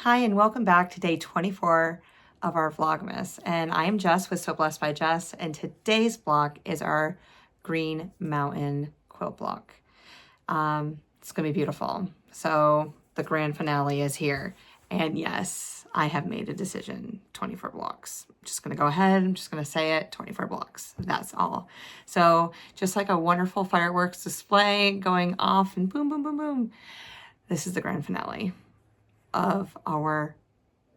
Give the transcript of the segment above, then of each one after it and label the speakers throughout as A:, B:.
A: Hi, and welcome back to day 24 of our Vlogmas. And I am Jess with So Blessed by Jess, and today's block is our Green Mountain quilt block. It's gonna be beautiful. So the grand finale is here. And yes, I have made a decision, 24 blocks. I'm just gonna go ahead, I'm just gonna say it, 24 blocks, that's all. So just like a wonderful fireworks display going off and boom, boom, boom, boom, this is the grand finale of our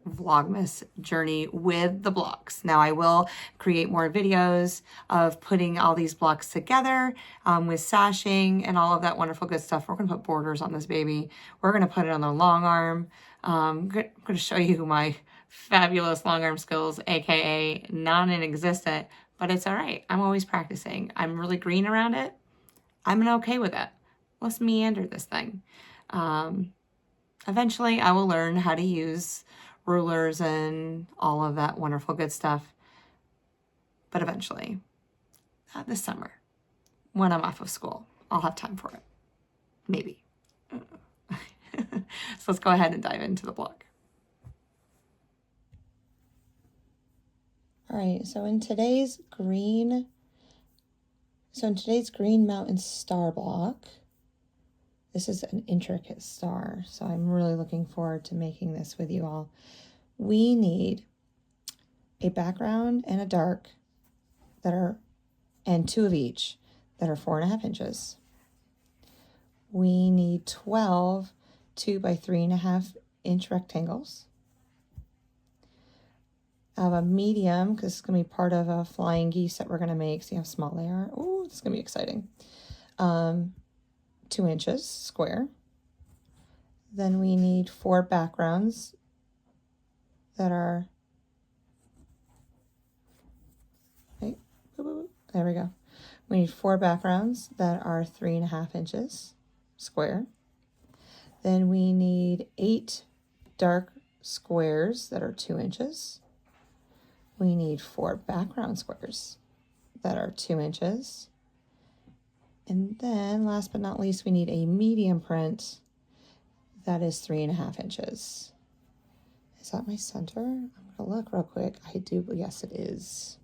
A: Vlogmas journey with the blocks. Now I will create more videos of putting all these blocks together with sashing and all of that wonderful good stuff. We're gonna put borders on this baby. We're gonna put it on the long arm. I'm gonna show you my fabulous long arm skills, AKA non-existent, but it's all right. I'm always practicing. I'm really green around it. I'm okay with it. Let's meander this thing. Eventually, I will learn how to use rulers and all of that wonderful good stuff. But eventually, this summer, when I'm off of school, I'll have time for it. Maybe. So let's go ahead and dive into the block. All right, so in today's Green Mountain Star block, this is an intricate star, so I'm really looking forward to making this with you all. We need a background and a dark and two of each that are 4.5 inches. We need 12 2 by 3.5 inch rectangles. I have a medium, because it's going to be part of a flying geese that we're going to make. See how small they are? Oh, this is going to be exciting. 2 inches square. Then we need 4 backgrounds that are, right, there we go. We need 4 backgrounds that are 3.5 inches square. Then we need 8 dark squares that are 2 inches. We need 4 background squares that are 2 inches. And then last but not least, we need a medium print that is 3.5 inches. Is that my center? I'm gonna look real quick. I do, yes it is.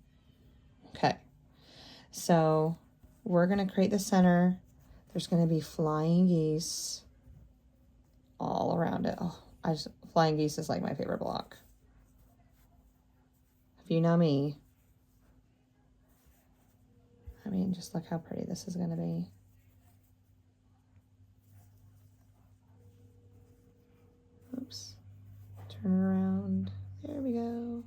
A: Okay, so we're gonna create the center. There's gonna be flying geese all around it. Oh, flying geese is like my favorite block. If you know me, I mean, just look how pretty this is gonna be. Oops, turn it around. There we go.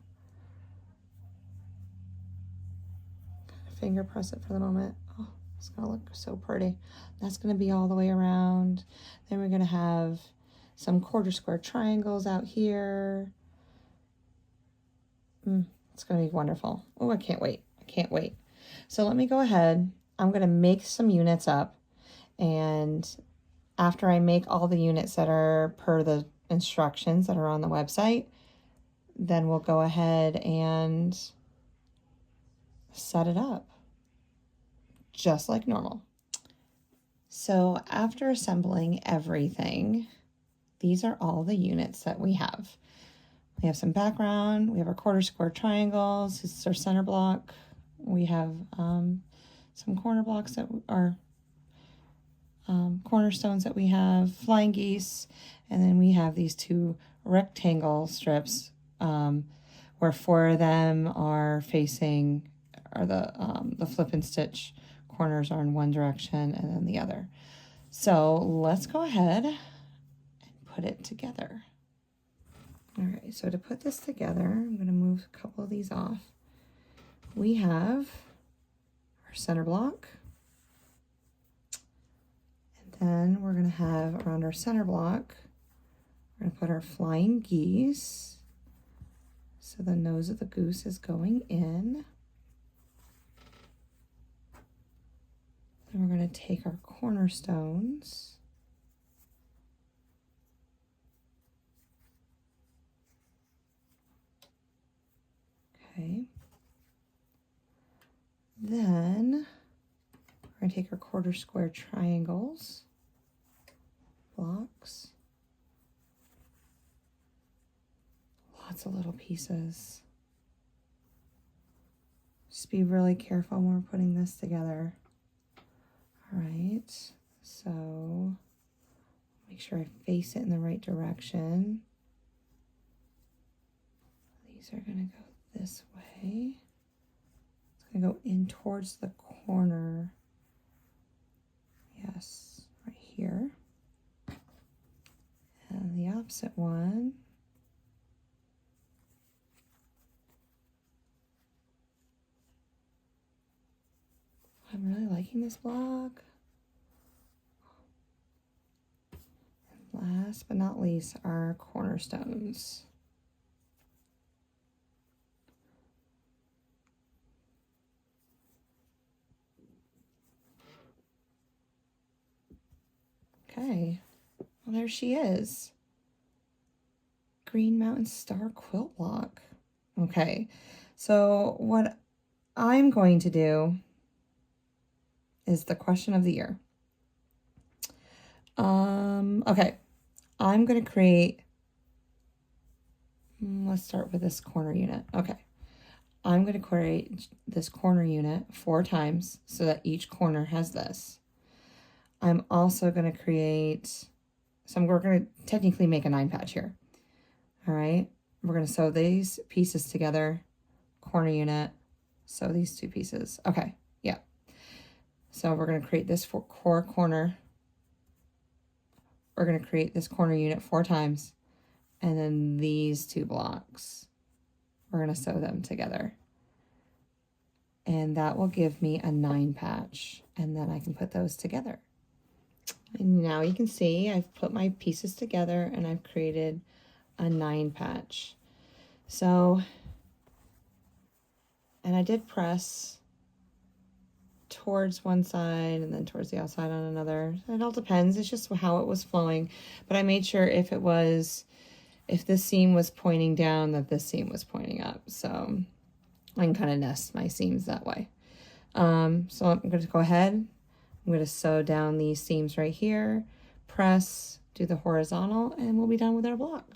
A: Kind of finger press it for the moment. Oh, it's gonna look so pretty. That's gonna be all the way around. Then we're gonna have some quarter square triangles out here. It's gonna be wonderful. Oh, I can't wait. I can't wait. So let me go ahead. I'm gonna make some units up, and after I make all the units that are per the instructions that are on the website, then we'll go ahead and set it up just like normal. So after assembling everything, these are all the units that we have. We have some background, we have our quarter square triangles, this is our center block. We have some corner blocks that are cornerstones that we have, flying geese, and then we have these 2 rectangle strips where 4 of them are facing, or the flip and stitch corners are in one direction and then the other. So let's go ahead and put it together. All right, so to put this together, I'm going to move a couple of these off. We have our center block. And then we're going to have around our center block, we're going to put our flying geese. So the nose of the goose is going in. Then we're going to take our cornerstones. Okay. Then we're going to take our quarter square triangles, blocks. Lots of little pieces. Just be really careful when we're putting this together. All right, so make sure I face it in the right direction. These are gonna go this way. It's gonna go in towards the corner. Yes, right here. And the opposite one. I'm really liking this block. And last but not least, our cornerstones. Okay, well, there she is. Green Mountain Star quilt block. Okay, so what I'm going to do is the question of the year. Okay, I'm going to create, let's start with this corner unit. Okay, I'm going to create this corner unit 4 times so that each corner has this. I'm also going to create, we're going to technically make a 9 patch here. All right, we're going to sew these pieces together, corner unit, sew these 2 pieces. Okay, yeah. So we're going to create this core corner. We're going to create this corner unit 4 times. And then these 2 blocks, we're going to sew them together. And that will give me a 9 patch. And then I can put those together. And now you can see I've put my pieces together and I've created a 9 patch. So, and I did press towards one side and then towards the outside on another. It all depends. It's just how it was flowing. But I made sure if this seam was pointing down, that this seam was pointing up. So I can kind of nest my seams that way. So I'm going to go ahead. I'm going to sew down these seams right here, press, do the horizontal, and we'll be done with our block.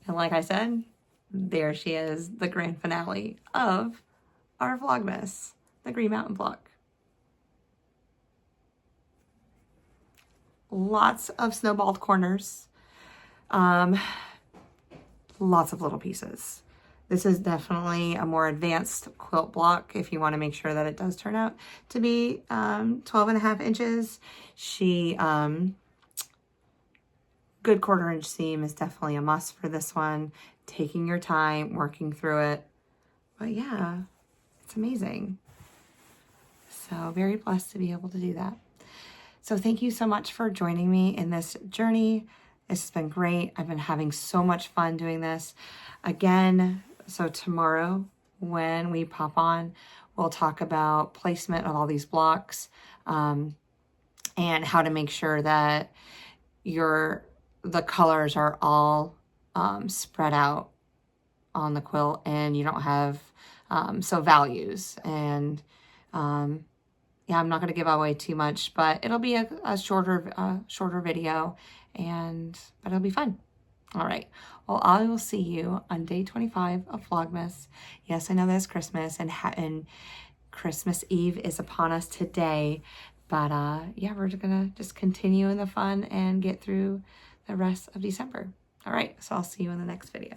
A: And like I said, there she is, the grand finale of our Vlogmas, the Green Mountain block. Lots of snowballed corners. Lots of little pieces. This is definitely a more advanced quilt block if you want to make sure that it does turn out to be 12.5 inches. Good 1/4 inch seam is definitely a must for this one. Taking your time, working through it. But yeah, it's amazing. So very blessed to be able to do that. So thank you so much for joining me in this journey. It's been great. I've been having so much fun doing this. Again, so tomorrow when we pop on, we'll talk about placement of all these blocks and how to make sure that the colors are all spread out on the quilt and you don't have values. And yeah, I'm not going to give away too much, but it'll be a shorter video, but it'll be fun. All right. Well, I will see you on day 25 of Vlogmas. Yes, I know that it's Christmas and Christmas Eve is upon us today, but yeah, we're gonna just continue in the fun and get through the rest of December. All right. So I'll see you in the next video.